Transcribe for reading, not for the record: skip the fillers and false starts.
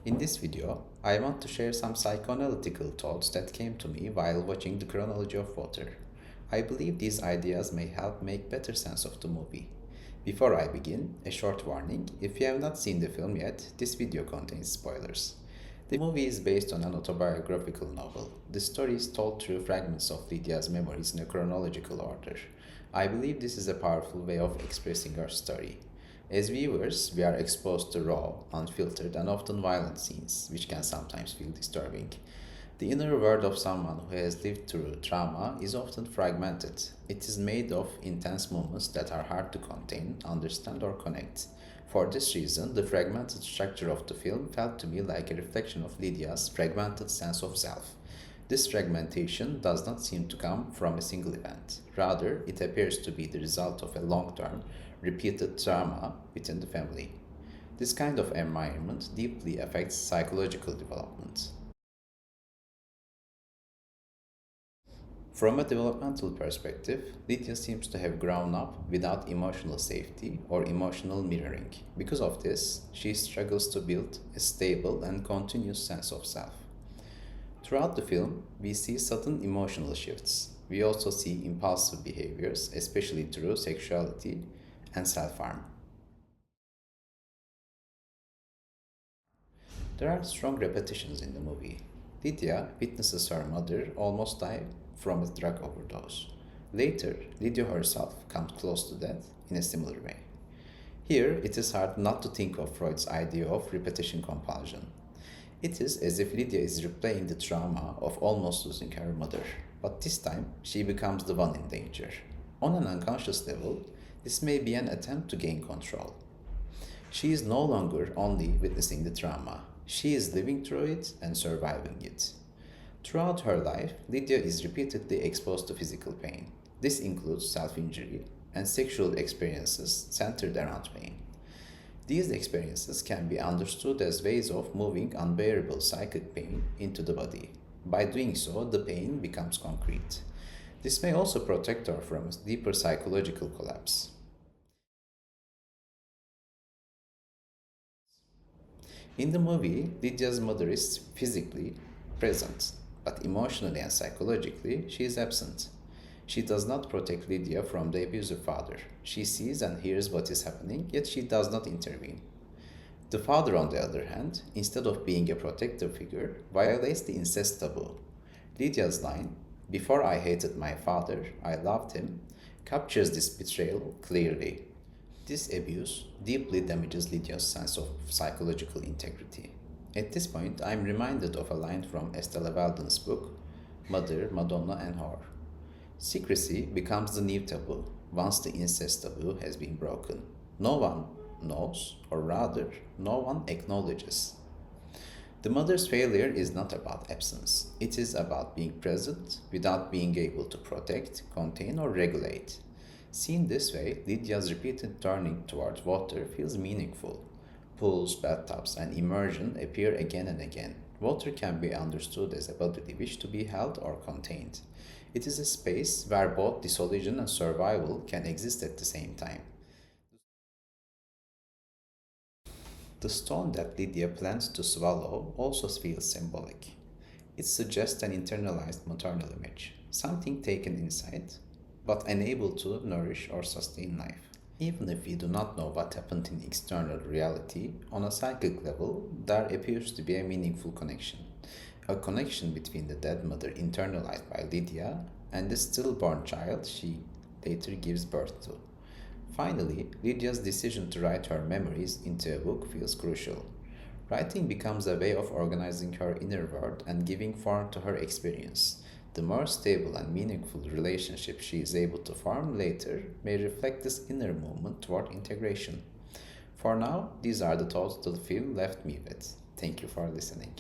In this video, I want to share some psychoanalytical thoughts that came to me while watching the Chronology of Water. I believe these ideas may help make better sense of the movie. Before I begin, a short warning: if you have not seen the film yet, this video contains spoilers. The movie is based on an autobiographical novel. The story is told through fragments of Lydia's memories in a chronological order. I believe this is a powerful way of expressing her story. As viewers, we are exposed to raw, unfiltered, and often violent scenes, which can sometimes feel disturbing. The inner world of someone who has lived through trauma is often fragmented. It is made of intense moments that are hard to contain, understand, or connect. For this reason, the fragmented structure of the film felt to me like a reflection of Lydia's fragmented sense of self. This fragmentation does not seem to come from a single event. Rather, it appears to be the result of a long-term, repeated trauma within the family. This kind of environment deeply affects psychological development. From a developmental perspective, Lydia seems to have grown up without emotional safety or emotional mirroring. Because of this, she struggles to build a stable and continuous sense of self. Throughout the film, we see sudden emotional shifts. We also see impulsive behaviors, especially through sexuality and self-harm. There are strong repetitions in the movie. Lydia witnesses her mother almost die from a drug overdose. Later, Lydia herself comes close to death in a similar way. Here, it is hard not to think of Freud's idea of repetition compulsion. It is as if Lydia is replaying the trauma of almost losing her mother, but this time she becomes the one in danger. On an unconscious level, this may be an attempt to gain control. She is no longer only witnessing the trauma, she is living through it and surviving it. Throughout her life, Lydia is repeatedly exposed to physical pain. This includes self-injury and sexual experiences centered around pain. These experiences can be understood as ways of moving unbearable psychic pain into the body. By doing so, the pain becomes concrete. This may also protect her from a deeper psychological collapse. In the movie, Lydia's mother is physically present, but emotionally and psychologically, she is absent. She does not protect Lydia from the abusive father. She sees and hears what is happening, yet she does not intervene. The father, on the other hand, instead of being a protective figure, violates the incest taboo. Lydia's line, "Before I hated my father, I loved him," captures this betrayal clearly. This abuse deeply damages Lydia's sense of psychological integrity. At this point, I am reminded of a line from Estelle Waldon's book, Mother, Madonna, and Whore. Secrecy becomes the new taboo once the incest taboo has been broken. No one knows, or rather, no one acknowledges. The mother's failure is not about absence. It is about being present without being able to protect, contain, or regulate. Seen this way, Lydia's repeated turning towards water feels meaningful. Pools, bathtubs, and immersion appear again and again. Water can be understood as a bodily wish to be held or contained. It is a space where both dissolution and survival can exist at the same time. The stone that Lydia plans to swallow also feels symbolic. It suggests an internalized maternal image, something taken inside, but unable to nourish or sustain life. Even if we do not know what happened in external reality, on a psychic level, there appears to be a meaningful connection. A connection between the dead mother internalized by Lydia and the stillborn child she later gives birth to. Finally, Lydia's decision to write her memories into a book feels crucial. Writing becomes a way of organizing her inner world and giving form to her experience. The more stable and meaningful relationship she is able to form later may reflect this inner movement toward integration. For now, these are the thoughts the film left me with. Thank you for listening.